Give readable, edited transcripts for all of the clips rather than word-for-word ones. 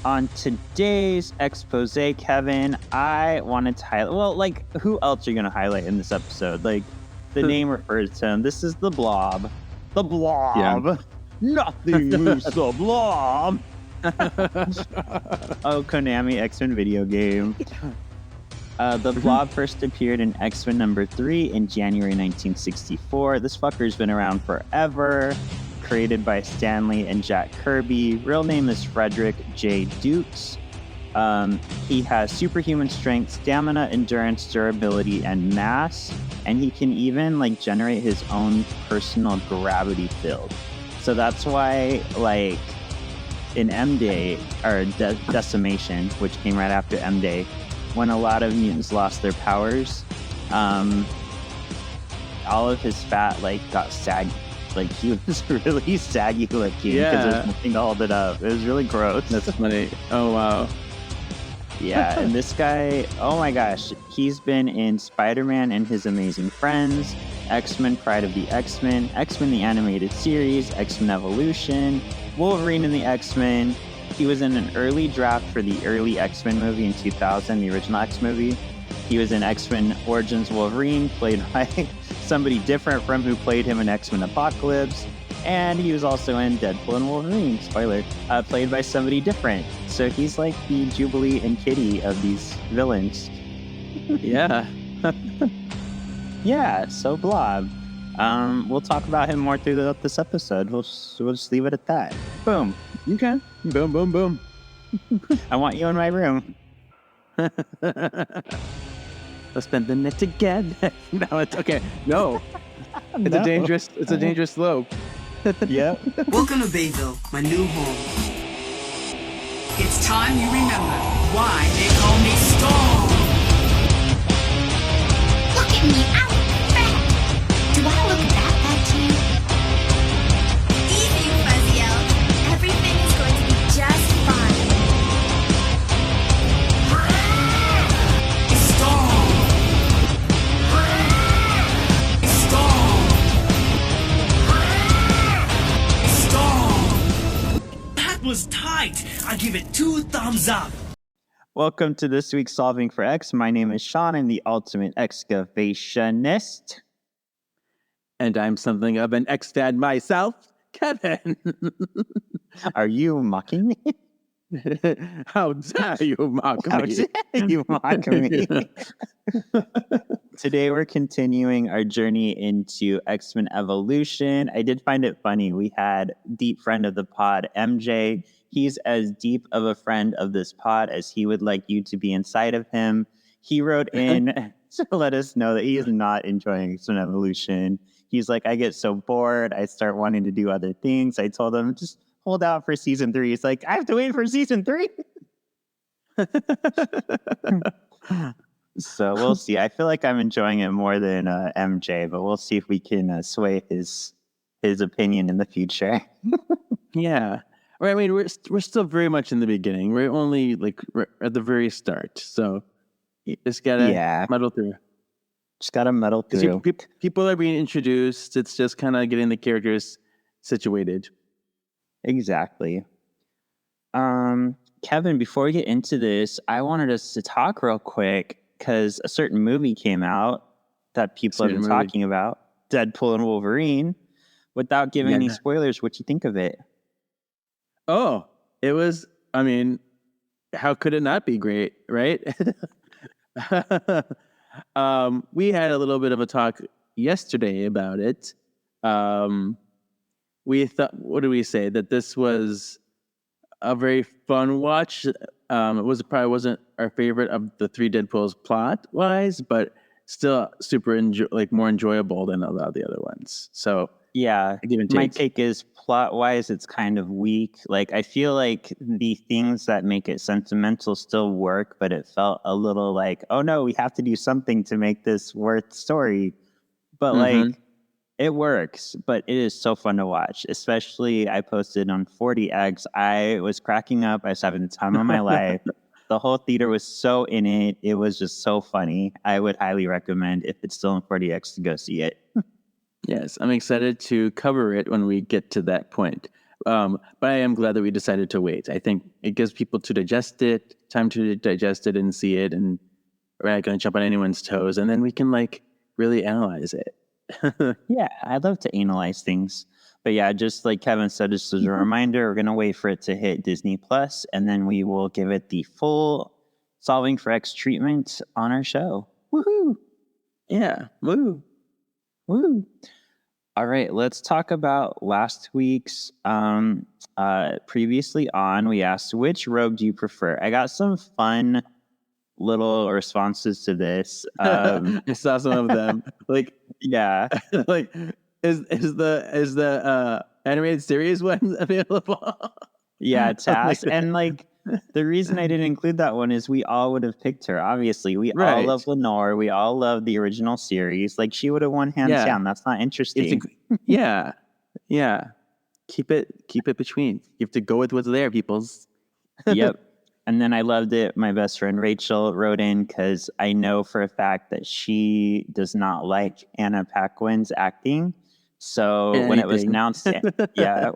On today's expose, Kevin, I wanted to highlight. Well, like, who else are you going to highlight in this episode? Like, the name refers to him. This is the Blob. The Blob. Yeah. Nothing moves the Blob. Oh, Konami X-Men video game. The Blob first appeared in X-Men number 3 in January 1964. This fucker's been around forever. Created by Stanley and Jack Kirby. Real name is Frederick J. Dukes. He has superhuman strength, stamina, endurance, durability, and mass. And he can even like generate his own personal gravity field. So that's why, like, in M-Day, or Decimation, which came right after M-Day, when a lot of mutants lost their powers, all of his fat like got saggy. Like, he was really saggy looking because there's nothing to hold it up. It was really gross. That's funny. Oh, wow. Yeah, and this guy, oh my gosh, he's been in Spider-Man and His Amazing Friends, X-Men Pride of the X-Men, X-Men the Animated Series, X-Men Evolution, Wolverine in the X-Men. He was in an early draft for the early X-Men movie in 2000, the original X movie. He was in X-Men Origins Wolverine, played by somebody different from who played him in X-Men Apocalypse. And he was also in Deadpool and Wolverine, spoiler, played by somebody different. So he's like the Jubilee and Kitty of these villains. Yeah. Yeah, so Blob. We'll talk about him more throughout this episode. We'll just leave it at that. Boom. Okay. Boom, boom, boom. I want you in my room. Let's spend the night together. No, it's okay. No. It's a dangerous slope. Yep. Welcome to Bayville, my new home. It's time you remember why they call me Storm. Look at me, I'm fat. Do I look that bad to you? Easy, Fuzzy Elf. Everything is going to be just fine. Storm. Storm. That was tight. I give it 2 thumbs up. Welcome to this week's Solving for X. My name is Shawn. I'm the ultimate excavationist. And I'm something of an X-Dad myself, Kevin. Are you mocking me? How dare you mock How me? dare you mock me? Today we're continuing our journey into X-Men Evolution. I did find it funny. We had deep friend of the pod, MJ. He's as deep of a friend of this pod as he would like you to be inside of him. He wrote in to let us know that he is not enjoying X-Men Evolution. He's like, I get so bored. I start wanting to do other things. I told him, just hold out for season 3. He's like, I have to wait for season 3? So we'll see. I feel like I'm enjoying it more than MJ, but we'll see if we can sway his opinion in the future. Yeah. Right. I mean, we're still very much in the beginning. We're only we're at the very start. So you just gotta muddle through. Just gotta muddle through. People are being introduced. It's just kind of getting the characters situated. Exactly. Kevin, before we get into this, I wanted us to talk real quick because a certain movie came out that people have been talking about, Deadpool and Wolverine. Without giving any spoilers, what you think of it? Oh, it was, I mean, how could it not be great, right? We had a little bit of a talk yesterday about it. We thought, what did we say? That this was a very fun watch. It probably wasn't our favorite of the 3 Deadpools plot-wise, but still super more enjoyable than a lot of the other ones. So yeah, my take is plot-wise, it's kind of weak. Like, I feel like the things that make it sentimental still work, but it felt a little like, oh no, we have to do something to make this worth story. But like, it works, but it is so fun to watch. Especially, I posted on 40X. I was cracking up. I was having the time of my life. The whole theater was so in it. It was just so funny. I would highly recommend, if it's still in 40X, to go see it. Yes, I'm excited to cover it when we get to that point. But I am glad that we decided to wait. I think it gives people time to digest it and see it, and we're not going to jump on anyone's toes, and then we can like really analyze it. Yeah, I'd love to analyze things. But yeah, just like Kevin said, just as a reminder, we're going to wait for it to hit Disney Plus, and then we will give it the full Solving for X treatment on our show. Woohoo! Yeah, woo. Woo! All right, let's talk about last week's. Previously on, we asked, which rogue do you prefer? I got some fun little responses to this. I saw some of them. Like, Yeah. like is the animated series one available? Yeah, Like Tass. that. And like the reason I didn't include that one is we all would have picked her. Obviously, we all Right. love Lenore. We all love the original series. Like she would have won hands Yeah. down. That's not interesting. Yeah. Keep it between. You have to go with what's there, peoples. Yep. And then I loved it. My best friend Rachel wrote in because I know for a fact that she does not like Anna Paquin's acting. So when it was announced,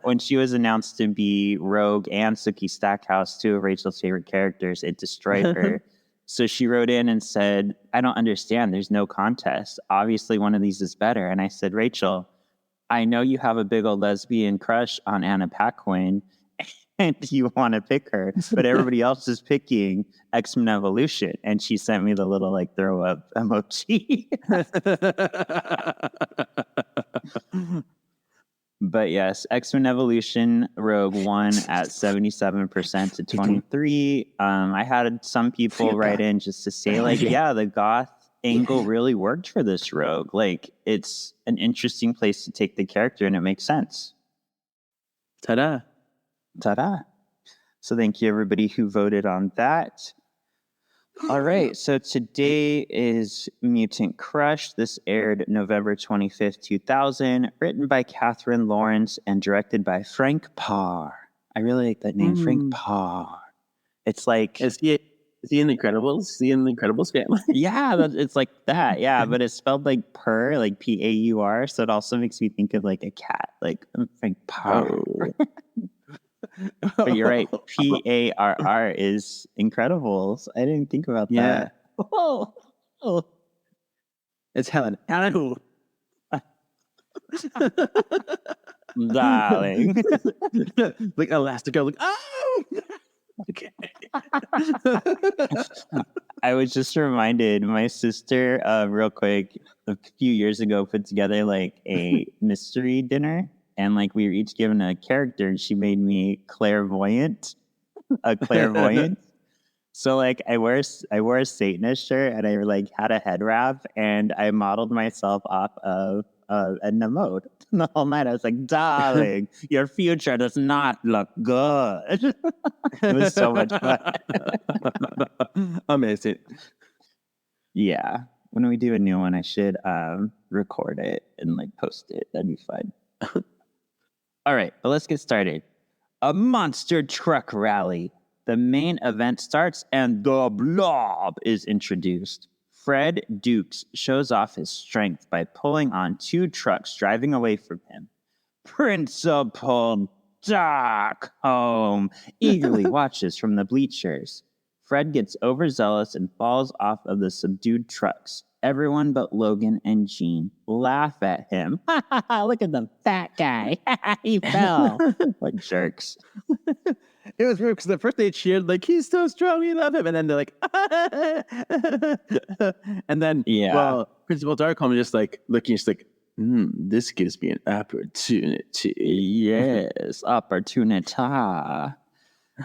when she was announced to be Rogue and Sookie Stackhouse, two of Rachel's favorite characters, it destroyed her. So she wrote in and said, I don't understand. There's no contest. Obviously, one of these is better. And I said, Rachel, I know you have a big old lesbian crush on Anna Paquin and you want to pick her, but everybody else is picking X-Men Evolution. And she sent me the little like throw up emoji. But yes, X-Men Evolution Rogue won at 77% to 23. I had some people write in just to say like, yeah, the goth angle really worked for this Rogue. Like it's an interesting place to take the character and it makes sense. Ta-da. Ta-da. So thank you everybody who voted on that. All right, so today is Mutant Crush. This aired November 25th, 2000, written by Catherine Lawrence and directed by Frank Parr. I really like that name, Frank Parr. It's like... Is he in The Incredibles? Is he in The Incredibles family? Yeah, it's like that, yeah, but it's spelled like purr, like P-A-U-R, so it also makes me think of like a cat, like Frank Parr. Oh. But you're right. P-A-R-R is Incredibles. I didn't think about that. Oh. It's Helen. Helen who? Darling. Like Elastigirl. Like, oh! Okay. I was just reminded, my sister, real quick, a few years ago, put together like a mystery dinner. And like we were each given a character, and she made me clairvoyant. So like I wore a Satanist shirt, and I like had a head wrap, and I modeled myself off of Edna Mode. The whole night I was like, darling, your future does not look good. It was so much fun. Amazing. Yeah. When we do a new one, I should record it and like post it. That'd be fun. All right, but let's get started. A monster truck rally. The main event starts and the Blob is introduced. Fred Dukes shows off his strength by pulling on two trucks driving away from him. Principal Darkholm eagerly watches from the bleachers. Fred gets overzealous and falls off of the subdued trucks. Everyone but Logan and Jean laugh at him. Look at the fat guy. He fell. What jerks. It was weird because at first they cheered like, he's so strong, we love him. And then they're like, and then, well, Principal Darkholm is just like looking, just like, this gives me an opportunity. Yes, opportunity.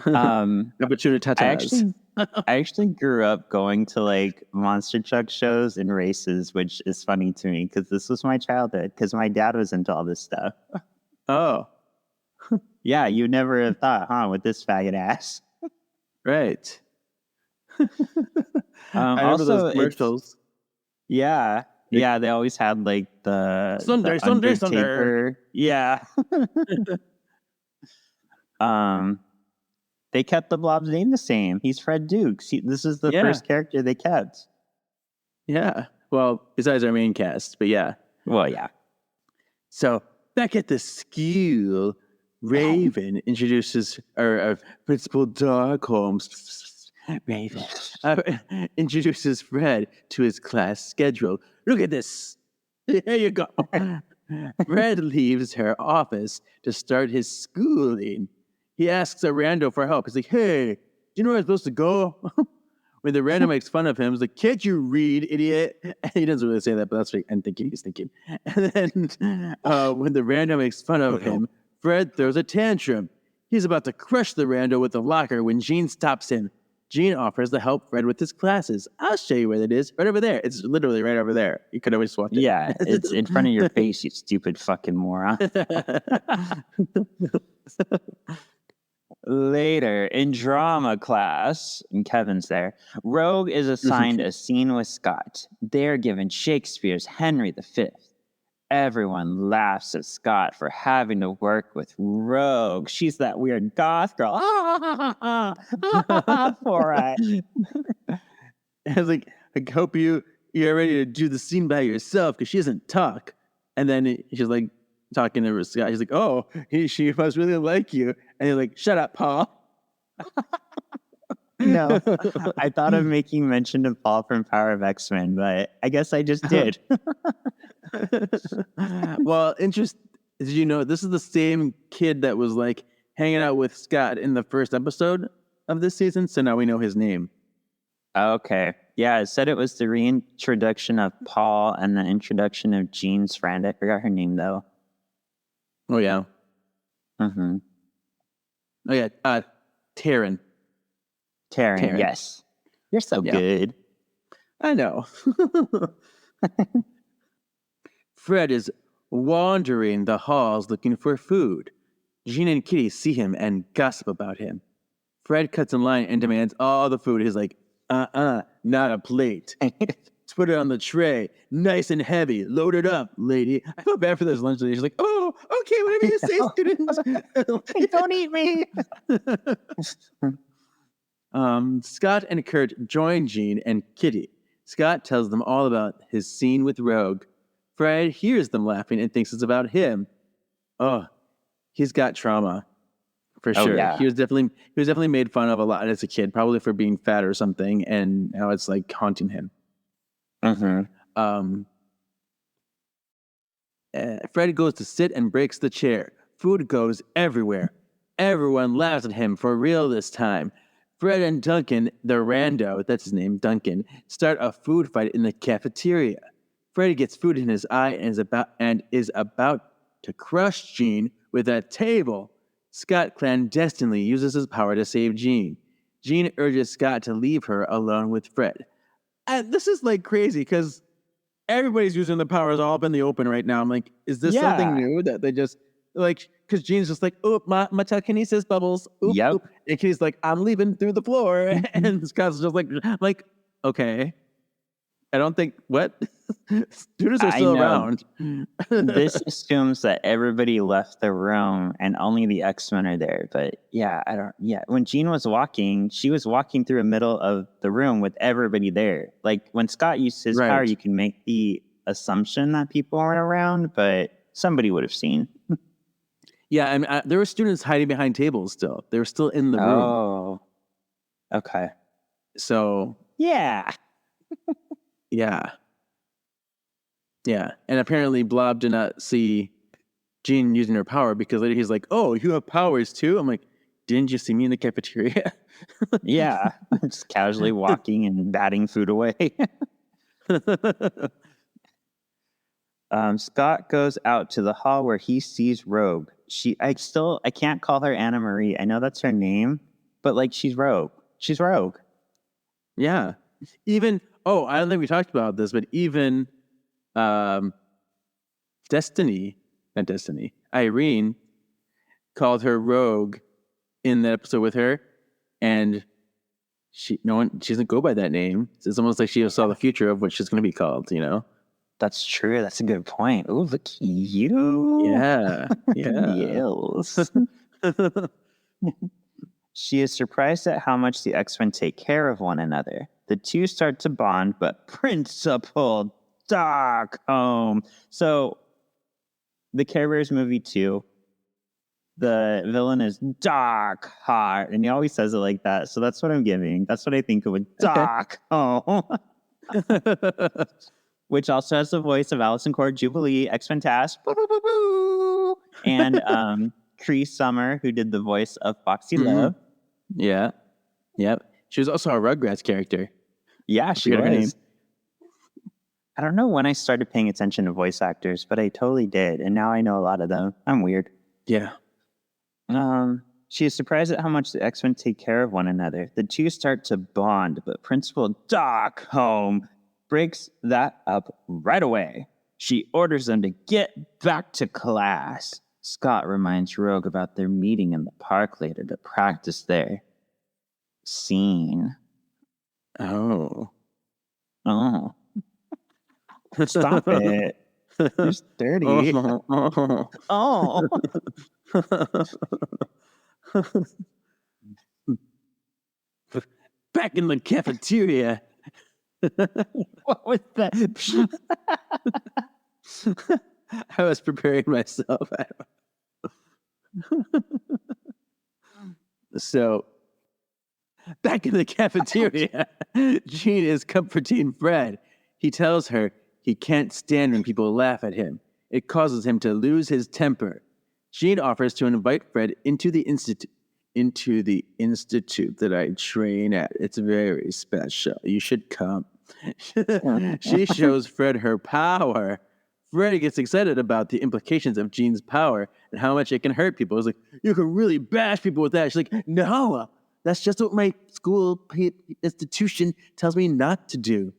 Opportunity. I actually grew up going to like monster truck shows and races, which is funny to me because this was my childhood because my dad was into all this stuff. Oh. Yeah, you never have thought, huh, with this faggot ass. Right. I remember those commercials. Yeah, they always had like the Sunday. Yeah. They kept the Blob's name the same. He's Fred Dukes. This is the first character they kept. Yeah. Well, besides our main cast, but yeah. Well, yeah. So back at the school, Raven introduces, Principal Darkholmes, Raven, introduces Fred to his class schedule. Look at this. Here you go. Fred leaves her office to start his schooling. He asks a rando for help. He's like, hey, do you know where I'm supposed to go? When the rando makes fun of him, he's like, can't you read, idiot? And he doesn't really say that, but that's what I'm thinking he's thinking. And then when the rando makes fun of him, Fred throws a tantrum. He's about to crush the rando with the locker when Jean stops him. Jean offers to help Fred with his classes. I'll show you where it is. Right over there. It's literally right over there. You could always swap it. Yeah, it's in front of your face, you stupid fucking moron. Later, in drama class, and Kevin's there, Rogue is assigned a scene with Scott. They're given Shakespeare's Henry V. Everyone laughs at Scott for having to work with Rogue. She's that weird goth girl. Poor eye. I was like, I hope you're ready to do the scene by yourself because she doesn't talk. And then she's like talking to Scott. He's like, oh, she must really like you. And you're like, shut up, Paul. No, I thought of making mention of Paul from Power of X-Men, but I guess I just did. Well, did you know this is the same kid that was like hanging out with Scott in the first episode of this season? So now we know his name. Okay. Yeah, it said it was the reintroduction of Paul and the introduction of Jean's friend. I forgot her name, though. Oh, yeah. Mm-hmm. Oh, yeah. Taryn. Taryn, yes. You're so good. I know. Fred is wandering the halls looking for food. Jean and Kitty see him and gossip about him. Fred cuts in line and demands all the food. He's like, not a plate. Put it on the tray. Nice and heavy. Load it up, lady. I feel bad for this lunch lady. She's like, oh, okay, whatever you say, students. Don't eat me. Scott and Kurt join Jean and Kitty. Scott tells them all about his scene with Rogue. Fred hears them laughing and thinks it's about him. Oh, he's got trauma. For sure. Yeah. He was definitely made fun of a lot as a kid, probably for being fat or something, and now it's like haunting him. Mm-hmm. Fred goes to sit and breaks the chair. Food goes everywhere. Everyone laughs at him for real this time. Fred and Duncan, the rando, that's his name, Duncan, start a food fight in the cafeteria. Fred gets food in his eye and is about to crush Jean with a table. Scott clandestinely uses his power to save Jean. Jean urges Scott to leave her alone with Fred. And this is like crazy because everybody's using the powers all up in the open right now. I'm like, is this something new that they just like? Because Jean's just like, oop, my telekinesis bubbles. Oop, Yep. oop. And Kitty's like, I'm leaving through the floor. And Scott's just like, okay. I don't think, what? Students are still around. This assumes that everybody left the room and only the X-Men are there. But when Jean was walking, she was walking through the middle of the room with everybody there. Like when Scott used his power, you can make the assumption that people aren't around, but somebody would have seen. Yeah, and there were students hiding behind tables still. They were still in the room. Oh, okay. So yeah. Yeah, and apparently Blob did not see Jean using her power because later he's like, oh, you have powers too? I'm like, didn't you see me in the cafeteria? Yeah, just casually walking and batting food away. Scott goes out to the hall where he sees Rogue. I can't call her Anna Marie. I know that's her name, but like she's Rogue. She's Rogue. Yeah. I don't think we talked about this, but even Irene called her Rogue in that episode with her, and she doesn't go by that name. It's almost like she saw the future of what she's going to be called, you know? That's true. That's a good point. Oh, look at you. Yeah. Yes. She is surprised at how much the X-Men take care of one another. The two start to bond, but Principal Darkholme. So, the Care Bears movie 2, The villain is Dark Heart, and he always says it like that. So that's what I'm giving. That's what I think of with Dark Home. Which also has the voice of Alison Cord Jubilee, X-Fantastic, and Cree Summer, who did the voice of Foxy Love. Yeah. Yep. She was also a Rugrats character. Yeah, she forget her name. was. I don't know when I started paying attention to voice actors, but I totally did, and now I know a lot of them. I'm weird. Yeah. She is surprised at how much the X-Men take care of one another. The two start to bond, but Principal Doc Home breaks that up right away. She orders them to get back to class. Scott reminds Rogue about their meeting in the park later to practice their scene. Oh. Stop it. You're dirty. Oh. Back in the cafeteria. What was that? I was preparing myself. So, back in the cafeteria, Jean is comforting Fred. He tells her he can't stand when people laugh at him. It causes him to lose his temper. Jean offers to invite Fred into the institute that I train at. It's very special. You should come. She shows Fred her power. Fred gets excited about the implications of Jean's power and how much it can hurt people. He's like, you can really bash people with that. She's like, no, that's just what my school institution tells me not to do.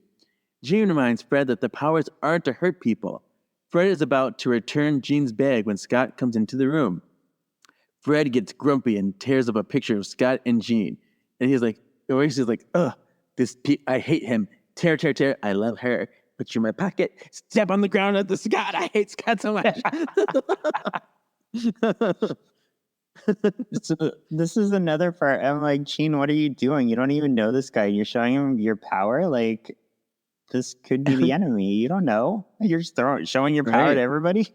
Jean reminds Fred that the powers aren't to hurt people. Fred is about to return Jean's bag when Scott comes into the room. Fred gets grumpy and tears up a picture of Scott and Jean. And he's like, ugh, I hate him. Tear, tear, tear. I love her. Put you in my pocket. Step on the ground at the Scott. I hate Scott so much. This is another part. I'm like, Jean, what are you doing? You don't even know this guy. You're showing him your power. Like, this could be the enemy. You don't know. You're just showing your power to everybody.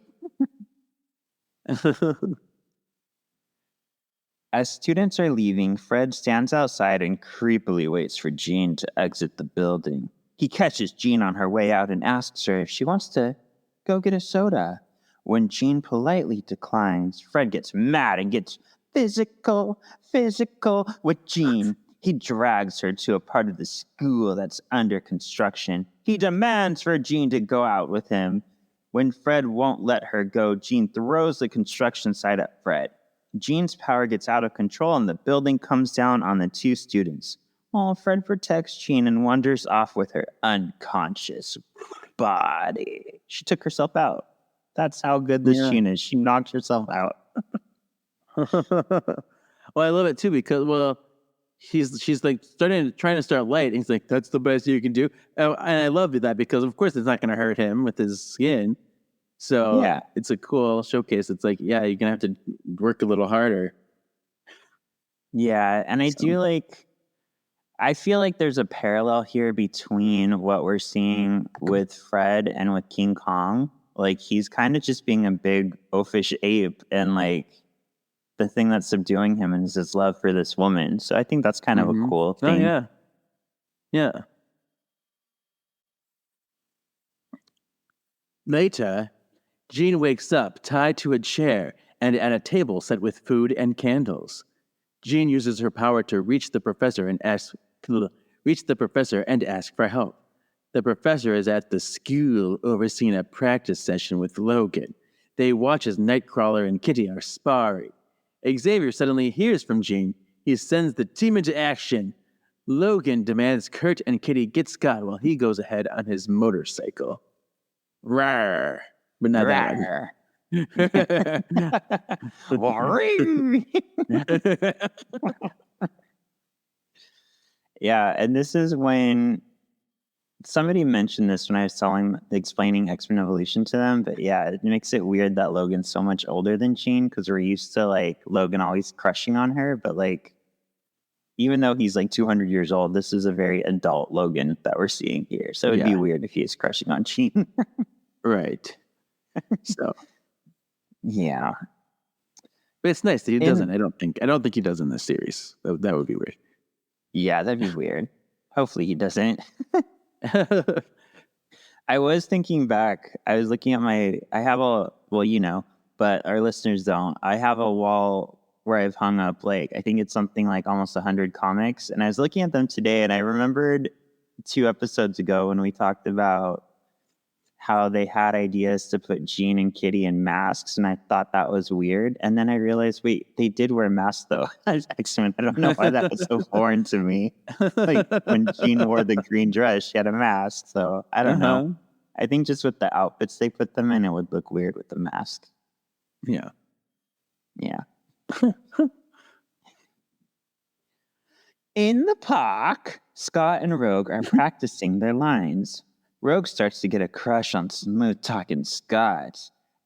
As students are leaving, Fred stands outside and creepily waits for Jean to exit the building. He catches Jean on her way out and asks her if she wants to go get a soda. When Jean politely declines, Fred gets mad and gets physical with Jean. He drags her to a part of the school that's under construction. He demands for Jean to go out with him. When Fred won't let her go, Jean throws the construction site at Fred. Jean's power gets out of control and the building comes down on the two students. Fred protects Jean and wanders off with her unconscious body. She took herself out. That's how good this Jean is. She knocked herself out. Well, I love it too because, she's like trying to start light. And he's like, that's the best you can do. And I love that because, of course, it's not going to hurt him with his skin. So it's a cool showcase. It's like, you're going to have to work a little harder. Yeah, and I feel like there's a parallel here between what we're seeing with Fred and with King Kong. Like, he's kind of just being a big oafish ape, and like the thing that's subduing him is his love for this woman. So I think that's kind of a cool thing. Oh, yeah. Later, Jean wakes up tied to a chair and at a table set with food and candles. Jean uses her power to reach the professor and ask for help. The professor is at the school overseeing a practice session with Logan. They watch as Nightcrawler and Kitty are sparring. Xavier suddenly hears from Jean. He sends the team into action. Logan demands Kurt and Kitty get Scott while he goes ahead on his motorcycle. Rawr. But not that one. Yeah, and this is when somebody mentioned this when I was explaining X-Men Evolution to them. But yeah, it makes it weird that Logan's so much older than Jean because we're used to like Logan always crushing on her. But like, even though he's like 200 years old, this is a very adult Logan that we're seeing here. So it'd be weird if he is crushing on Jean. Right. So, yeah. But it's nice that he doesn't. I don't think he does in this series. That would be weird. Yeah, that'd be weird. Hopefully he doesn't. I was thinking back. I was looking at but our listeners don't. I have a wall where I've hung up I think it's something like almost 100 comics. And I was looking at them today and I remembered 2 episodes ago when we talked about how they had ideas to put Jean and Kitty in masks. And I thought that was weird. And then I realized, wait, they did wear masks though. X-Men. I don't know why that was so foreign to me. Like when Jean wore the green dress, she had a mask. So I don't know. I think just with the outfits they put them in, it would look weird with the mask. Yeah. Yeah. In the park, Scott and Rogue are practicing their lines. Rogue starts to get a crush on smooth-talking Scott.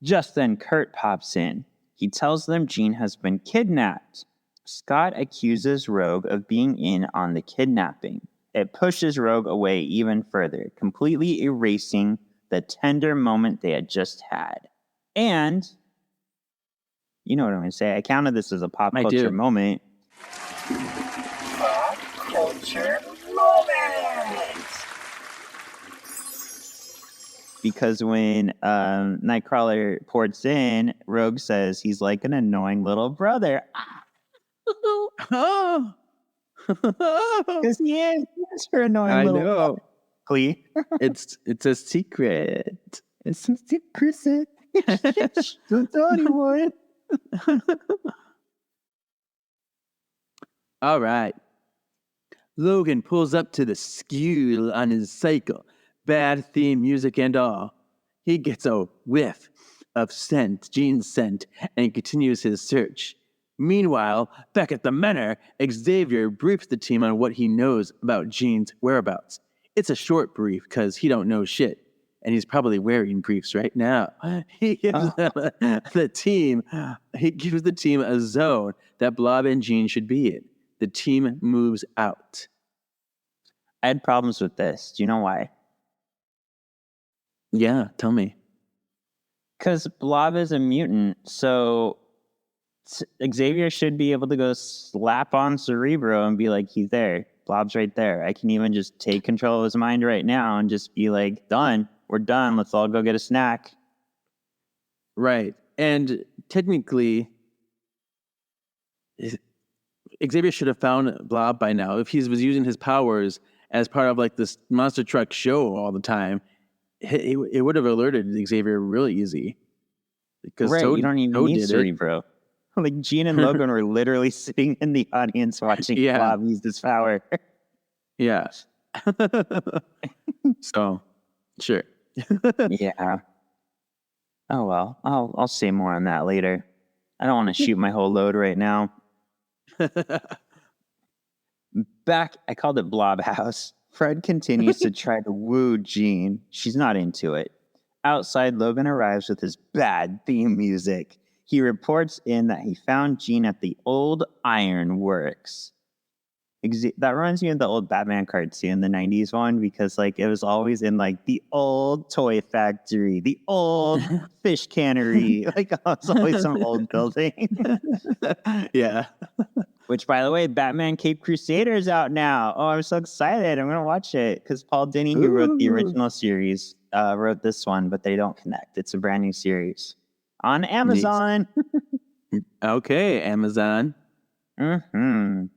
Just then, Kurt pops in. He tells them Jean has been kidnapped. Scott accuses Rogue of being in on the kidnapping. It pushes Rogue away even further, completely erasing the tender moment they had just had. And, you know what I'm going to say, I counted this as a pop culture moment. Pop culture moment! Because when Nightcrawler ports in, Rogue says he's like an annoying little brother. Because he is her annoying little brother. It's a secret. It's a secret. Don't tell anyone. All right. Logan pulls up to the school on his cycle. Bad theme music and all. He gets a whiff of Jean's scent, and continues his search. Meanwhile, back at the manor, Xavier briefs the team on what he knows about Jean's whereabouts. It's a short brief because he don't know shit, and he's probably wearing briefs right now. He gives the team a zone that Blob and Jean should be in. The team moves out. I had problems with this. Do you know why? Yeah, tell me. Because Blob is a mutant, so Xavier should be able to go slap on Cerebro and be like, he's there. Blob's right there. I can even just take control of his mind right now and just be like, done. We're done. Let's all go get a snack. Right. And technically, Xavier should have found Blob by now. If he was using his powers as part of like this monster truck show all the time, it would have alerted Xavier really easy. Because right, you don't even need Cerebro. Like Jean and Logan were literally sitting in the audience watching Blob use his power. Yeah. So, sure. Yeah. Oh well, I'll say more on that later. I don't want to shoot my whole load right now. Back, I called it Blob House. Fred continues to try to woo Jean. She's not into it. Outside, Logan arrives with his bad theme music. He reports in that he found Jean at the old Iron Works. That reminds me of the old Batman cartoon, the 90s one, because like it was always in like the old toy factory, the old fish cannery. Like it's always some old building. Yeah. Which, by the way, Batman Cape Crusader's out now. Oh, I'm so excited. I'm going to watch it because Paul Dini, who wrote the original series, wrote this one, but they don't connect. It's a brand new series on Amazon. Okay, Amazon. Mm-hmm.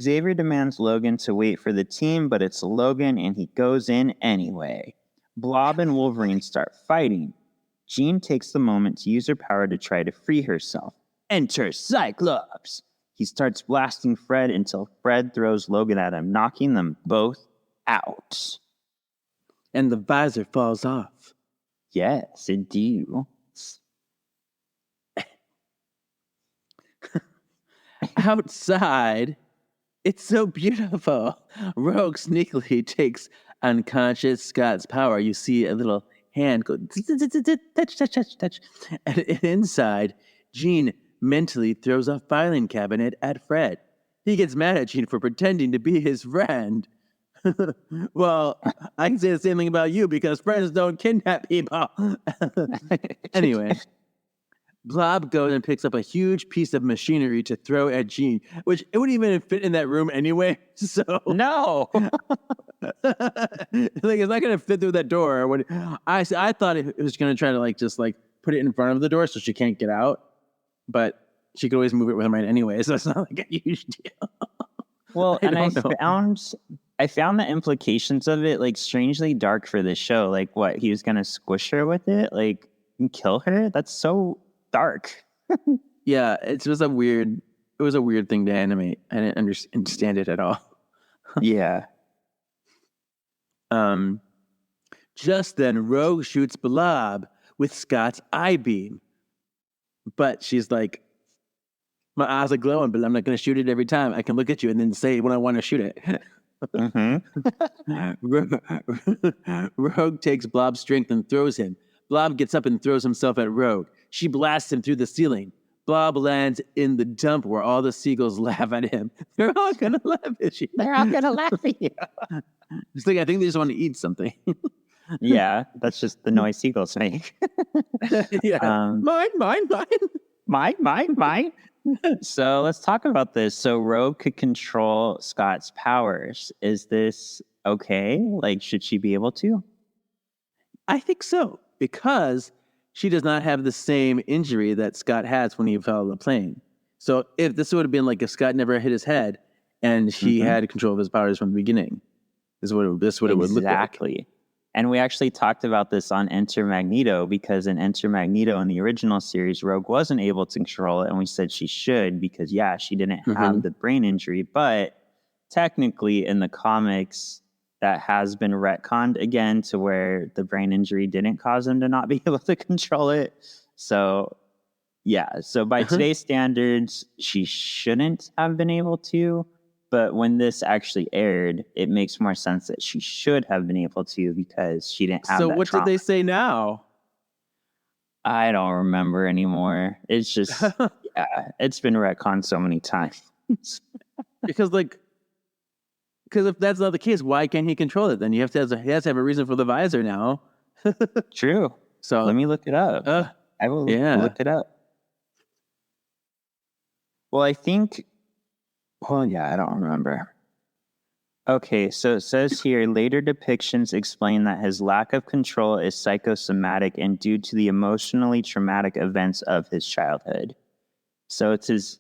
Xavier demands Logan to wait for the team, but it's Logan and he goes in anyway. Blob and Wolverine start fighting. Jean takes the moment to use her power to try to free herself. Enter Cyclops! He starts blasting Fred until Fred throws Logan at him, knocking them both out. And the visor falls off. Yes, it do. Outside, it's so beautiful. Rogue sneakily takes unconscious Scott's power. You see a little hand go touch, touch, touch, touch. And inside, Jean mentally throws a filing cabinet at Fred. He gets mad at Jean for pretending to be his friend. Well, I can say the same thing about you because friends don't kidnap people. Anyway, Blob goes and picks up a huge piece of machinery to throw at Jean, which it wouldn't even fit in that room anyway. So No. like it's not gonna fit through that door. When I thought it was gonna try to just put it in front of the door so she can't get out, but she could always move it with her mind anyway, so it's not like a huge deal. Well, I found the implications of it strangely dark for this show. Like what, he was gonna squish her with it, and kill her? That's so dark. Yeah, it was a weird thing to animate. I didn't understand it at all. Yeah. Just then, Rogue shoots Blob with Scott's eye beam. But she's like, my eyes are glowing, but I'm not going to shoot it every time. I can look at you and then say when I want to shoot it. Rogue takes Blob's strength and throws him. Blob gets up and throws himself at Rogue. She blasts him through the ceiling. Blob lands in the dump where all the seagulls laugh at him. They're all going to laugh at you. They're all going to laugh at you. It's like, I think they just want to eat something. Yeah, that's just the noise seagulls make. Yeah. Mine. So let's talk about this. So Rogue could control Scott's powers. Is this okay? Should she be able to? I think so, because she does not have the same injury that Scott has when he fell out of the plane. So if this would have been if Scott never hit his head and he had control of his powers from the beginning, this would it would look like. Exactly. And we actually talked about this on Enter Magneto, because in Enter Magneto in the original series, Rogue wasn't able to control it. And we said she should because, yeah, she didn't have the brain injury. But technically in the comics, that has been retconned again to where the brain injury didn't cause him to not be able to control it. So, yeah. So by today's standards, she shouldn't have been able to. But when this actually aired, it makes more sense that she should have been able to, because she didn't have that So what trauma. did they say now? I don't remember anymore. It's just, yeah, it's been retconned so many times. Because if that's not the case, why can't he control it? Then he has to have a reason for the visor now. True. So let me look it up. I will look it up. Well, I think... Well, yeah, I don't remember. Okay, so it says here, later depictions explain that his lack of control is psychosomatic and due to the emotionally traumatic events of his childhood. So it's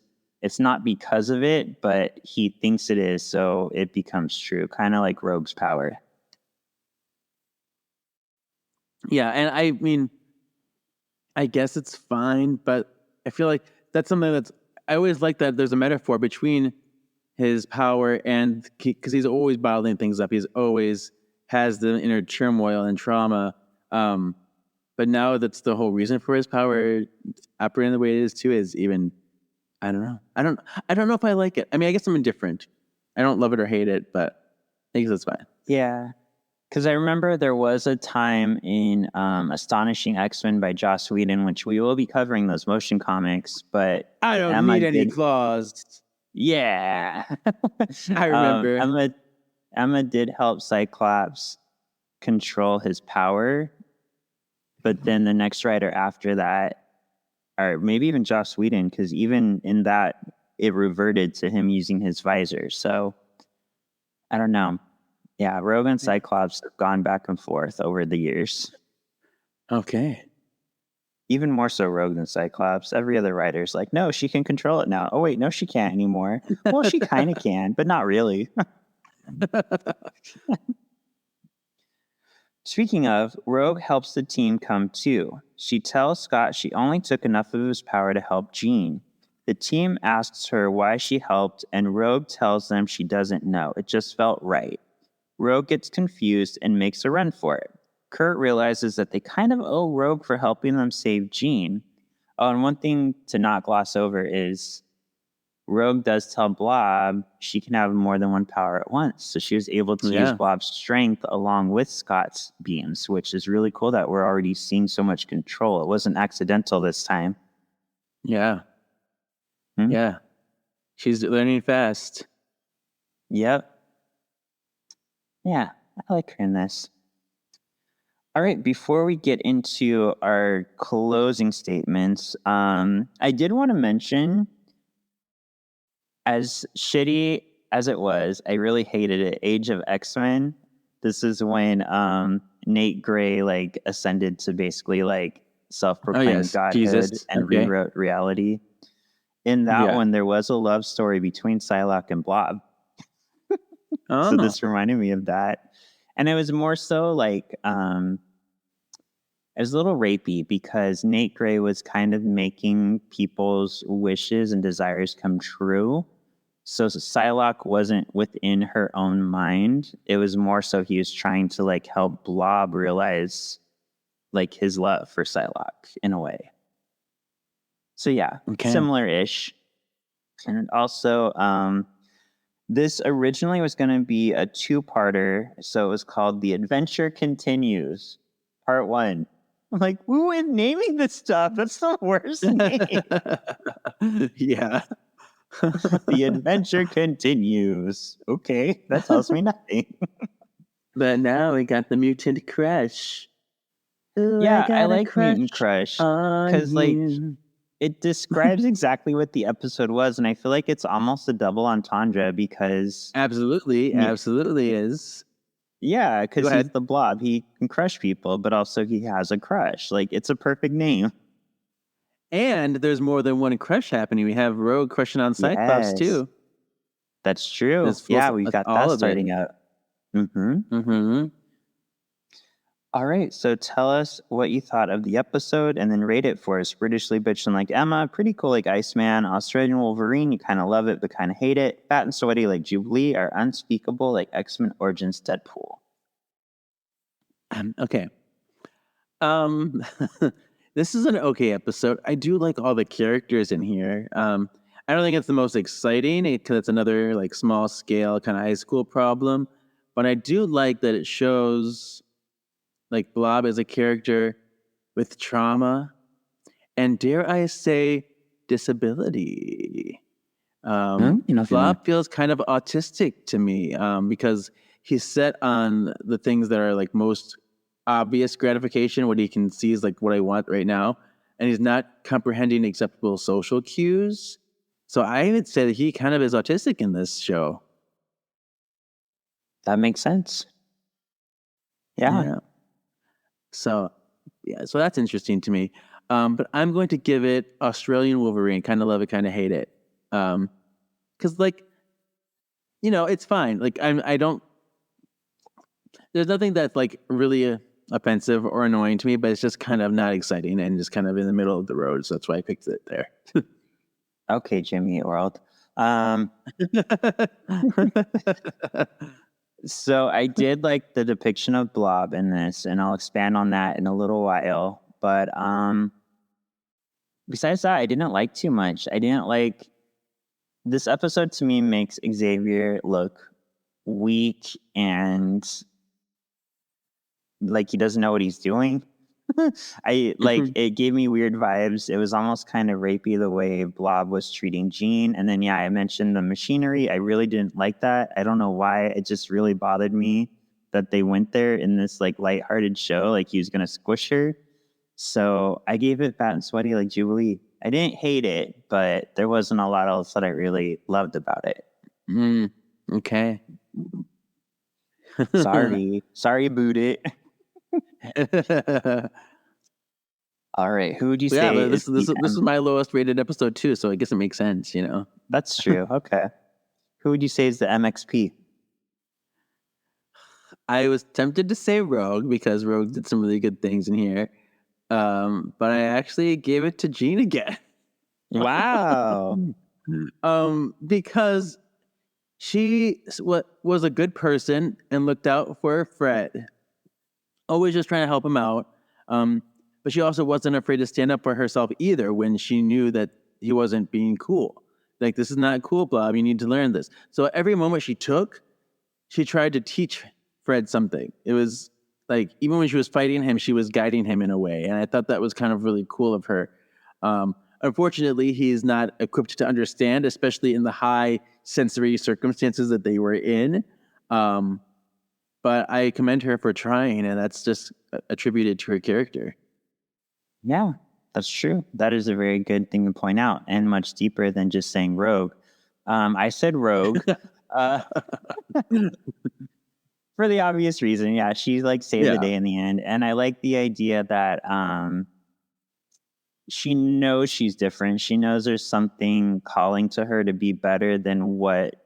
not because of it, but he thinks it is, so it becomes true, kind of like Rogue's power. Yeah, and I mean, I guess it's fine, but I feel like that's something I always like that there's a metaphor between his power and, because he's always bottling things up. He's always has the inner turmoil and trauma. But now that's the whole reason for his power operating the way it is too, is even, I don't know. I don't know if I like it. I mean, I guess I'm indifferent. I don't love it or hate it, but I guess it's fine. Yeah. Because I remember there was a time in Astonishing X-Men by Joss Whedon, which we will be covering those motion comics, but I don't need any claws. Yeah. I remember. Emma did help Cyclops control his power, but then the next writer after that, or maybe even Joss Whedon, because even in that, it reverted to him using his visor. So, I don't know. Yeah, Rogue and Cyclops have gone back and forth over the years. Okay. Even more so Rogue than Cyclops. Every other writer's like, no, she can control it now. Oh, wait, no, she can't anymore. Well, she kind of can, but not really. Speaking of, Rogue helps the team come to. She tells Scott she only took enough of his power to help Jean. The team asks her why she helped, and Rogue tells them she doesn't know. It just felt right. Rogue gets confused and makes a run for it. Kurt realizes that they kind of owe Rogue for helping them save Jean. Oh, and one thing to not gloss over is Rogue does tell Blob she can have more than one power at once. So she was able to use Blob's strength along with Scott's beams, which is really cool that we're already seeing so much control. It wasn't accidental this time. Yeah. Yeah. She's learning fast. Yep. Yeah, I like her in this. All right, before we get into our closing statements, I did want to mention, as shitty as it was, I really hated it. Age of X-Men. This is when Nate Gray like ascended to basically like self-proclaimed yes, godhood Jesus. and Okay. rewrote reality. In that one, there was a love story between Psylocke and Blob. So this reminded me of that. And it was more so like it was a little rapey because Nate Gray was kind of making people's wishes and desires come true. So Psylocke wasn't within her own mind. It was more so he was trying to like help Blob realize like his love for Psylocke in a way. So yeah, similar-ish. And also, this originally was going to be a two-parter, so it was called The Adventure Continues, Part 1. I'm like, who is naming this stuff? That's the worst name. Yeah. The Adventure Continues. Okay, that tells me nothing. But now we got the Mutant Crush. Ooh, Yeah, I got a like Mutant Crush because like it describes exactly what the episode was, and I feel like it's almost a double entendre because absolutely is. Yeah, because Go he's ahead. the Blob. He can crush people, but also he has a crush. Like, it's a perfect name. And there's more than one crush happening. We have Rogue crushing on Cyclops Yes. too. That's true. It's Yeah, we've got all that of starting it. out. All right, so tell us what you thought of the episode and then rate it for us. Britishly bitchin' like Emma, pretty cool like Iceman, Australian Wolverine, you kind of love it but kind of hate it. Fat and sweaty like Jubilee, are unspeakable like X-Men Origins Deadpool. Okay. This is an okay episode. I do like all the characters in here. I don't think it's the most exciting because it's another like small scale kind of high school problem, but I do like that it shows like Blob as a character with trauma and, dare I say, disability. Blob feels kind of autistic to me because he's set on the things that are like most obvious gratification, what he can see is like what I want right now, and he's not comprehending acceptable social cues. So I would say that he kind of is autistic in this show. That makes sense. Yeah. So that's interesting to me. But I'm going to give it Australian Wolverine. Kind of love it, kind of hate it. Because like, it's fine. Like I don't. There's nothing that's like really offensive or annoying to me, but it's just kind of not exciting and just kind of in the middle of the road. So that's why I picked it there. Okay, Jimmy Eat World. So I did like the depiction of Blob in this, and I'll expand on that in a little while. But besides that, I didn't like too much. I didn't like this episode. To me, makes Xavier look weak and like he doesn't know what he's doing. It gave me weird vibes. It was almost kind of rapey the way Blob was treating Jean. And then I mentioned the machinery. I really didn't like that. I don't know why. It just really bothered me that they went there in this like lighthearted show, like he was gonna squish her. So I gave it fat and sweaty like Jubilee. I didn't hate it, but there wasn't a lot else that I really loved about it. Okay. Sorry, boot it. All right, who would you say? Yeah, this is my lowest rated episode too, so I guess it makes sense, That's true. Okay, who would you say is the MXP? I was tempted to say Rogue because Rogue did some really good things in here, but I actually gave it to Jean again. Wow. Because she was a good person and looked out for Fred, always just trying to help him out. But she also wasn't afraid to stand up for herself either when she knew that he wasn't being cool. Like, this is not cool, Blob. You need to learn this. So every moment she took, she tried to teach Fred something. It was like, even when she was fighting him, she was guiding him in a way. And I thought that was kind of really cool of her. Unfortunately, he's not equipped to understand, especially in the high sensory circumstances that they were in. but I commend her for trying, and that's just attributed to her character. Yeah, that's true. That is a very good thing to point out, and much deeper than just saying rogue. I said rogue for the obvious reason. Yeah, she like saved the day in the end, and I like the idea that she knows she's different. She knows there's something calling to her to be better than what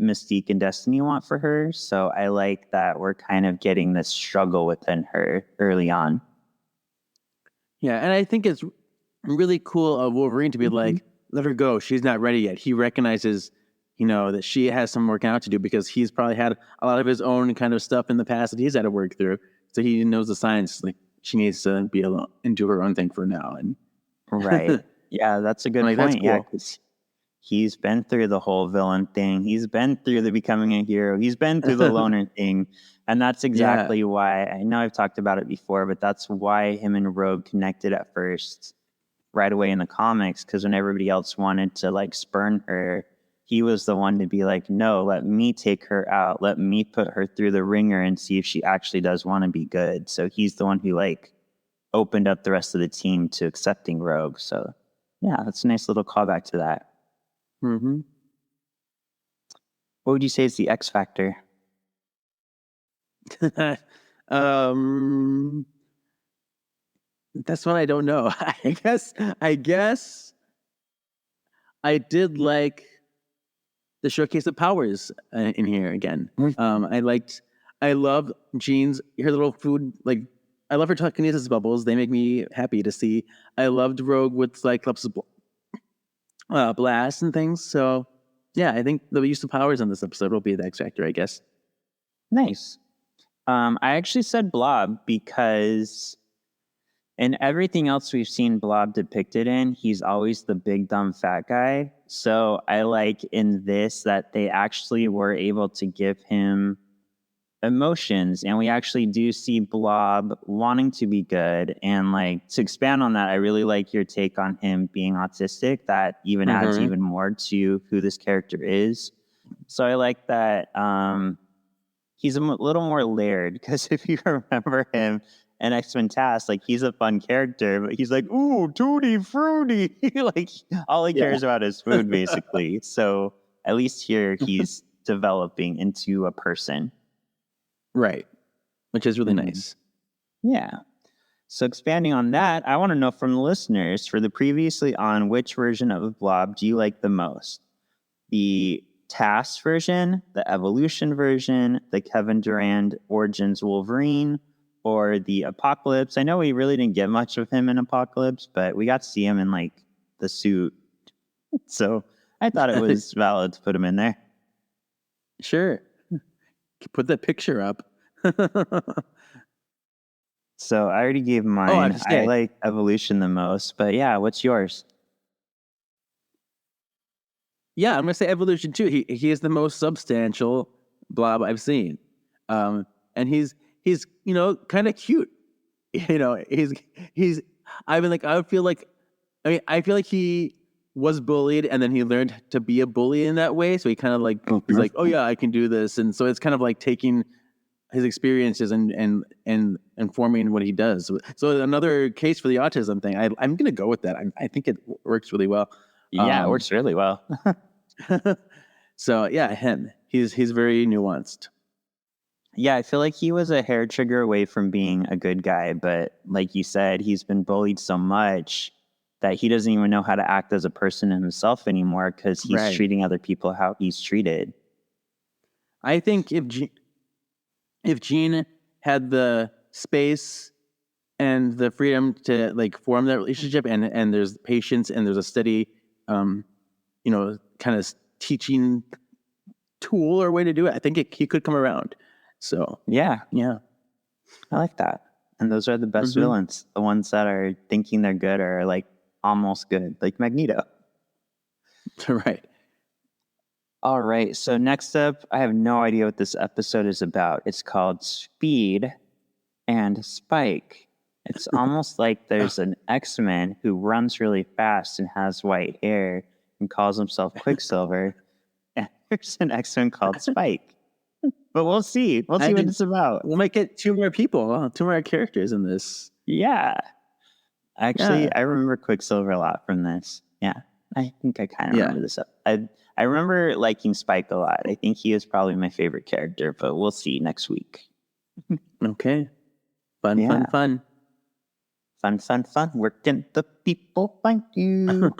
Mystique and Destiny want for her. So I like that we're kind of getting this struggle within her early on. Yeah, and I think it's really cool of Wolverine to be like, let her go. She's not ready yet. He recognizes, that she has some working out to do because he's probably had a lot of his own kind of stuff in the past that he's had to work through. So he knows the signs. Like she needs to be alone and do her own thing for now. And right. Yeah, that's a good point. That's cool. Yeah, 'cause he's been through the whole villain thing. He's been through the becoming a hero. He's been through the loner thing. And that's exactly why, I know I've talked about it before, but that's why him and Rogue connected at first right away in the comics. Because when everybody else wanted to like spurn her, he was the one to be like, no, let me take her out. Let me put her through the ringer and see if she actually does want to be good. So he's the one who like opened up the rest of the team to accepting Rogue. So yeah, that's a nice little callback to that. Mm-hmm. What would you say is the X factor? That's one I don't know. I guess I did like the showcase of powers in here again. I love Jean's, her little food, like, I love her telekinesis bubbles. They make me happy to see. I loved Rogue with Cyclops' blast and things. So, yeah, I think the use of powers in this episode will be the X Factor, I guess. Nice. I actually said Blob because in everything else we've seen Blob depicted in, he's always the big, dumb, fat guy. So I like in this that they actually were able to give him emotions, and we actually do see Blob wanting to be good. And like to expand on that, I really like your take on him being autistic. That even adds even more to who this character is. So I like that he's a little more layered, because if you remember him in X-Men Task, like he's a fun character, but he's like, ooh, tutti fruity. Like all he cares about is food, basically. So at least here he's developing into a person. Right. Which is really nice. Yeah. So expanding on that, I want to know from the listeners, for the previously on, which version of Blob do you like the most? The Task version, the Evolution version, the Kevin Durand Origins Wolverine, or the Apocalypse? I know we really didn't get much of him in Apocalypse, but we got to see him in like the suit. So I thought it was valid to put him in there. Sure. Put that picture up. So I already gave mine. I like Evolution the most, but yeah, what's yours? Yeah, I'm gonna say Evolution too. He is the most substantial Blob I've seen, and he's kind of cute. He's. I mean, like I feel like he was bullied, and then he learned to be a bully in that way. So he kind of like he's like, oh yeah, I can do this, and so it's kind of like taking his experiences and informing what he does. So another case for the autism thing. I'm gonna go with that. I think it works really well. Yeah, it works really well. So yeah, him. He's very nuanced. Yeah, I feel like he was a hair trigger away from being a good guy, but like you said, he's been bullied so much that he doesn't even know how to act as a person himself anymore, because he's treating other people how he's treated. I think if Jean had the space and the freedom to like form that relationship, and there's patience and there's a steady, kind of teaching tool or way to do it, I think he could come around. So yeah, I like that. And those are the best villains. The ones that are thinking they're good are like almost good, like Magneto. Right. All right. So next up, I have no idea what this episode is about. It's called Speed and Spike. It's almost like there's an X-Men who runs really fast and has white hair and calls himself Quicksilver. And there's an X-Men called Spike. But we'll see. We'll see what it's about. We might get 2 more people, 2 more characters in this. Yeah. Actually, Yeah. I remember Quicksilver a lot from this. Yeah. I think I kind of remember this. I remember liking Spike a lot. I think he is probably my favorite character, but we'll see next week. Okay. Fun. Where can the people find you?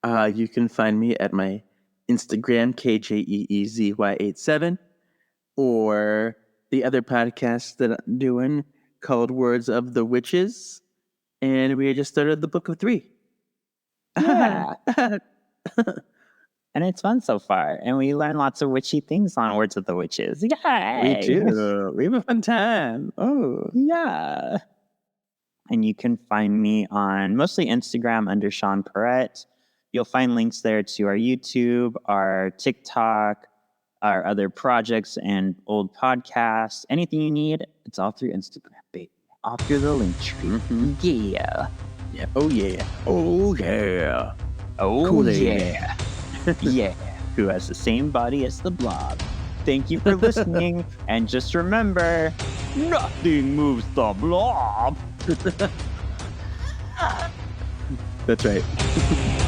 You can find me at my Instagram, KJEEZY87, or the other podcast that I'm doing called Words of the Witches. And we just started the Book of 3. Yeah. And it's fun so far. And we learn lots of witchy things on Words of the Witches. Yeah. We do. We have a fun time. Oh, yeah. And you can find me on mostly Instagram under Sean Perrette. You'll find links there to our YouTube, our TikTok, our other projects and old podcasts. Anything you need, it's all through Instagram, baby. All through the link tree. Mm-hmm. Yeah. Yeah. Oh, yeah. Oh, yeah. Oh, Cool, yeah. Yeah. Who has the same body as the Blob. Thank you for listening. And just remember, nothing moves the Blob. That's right.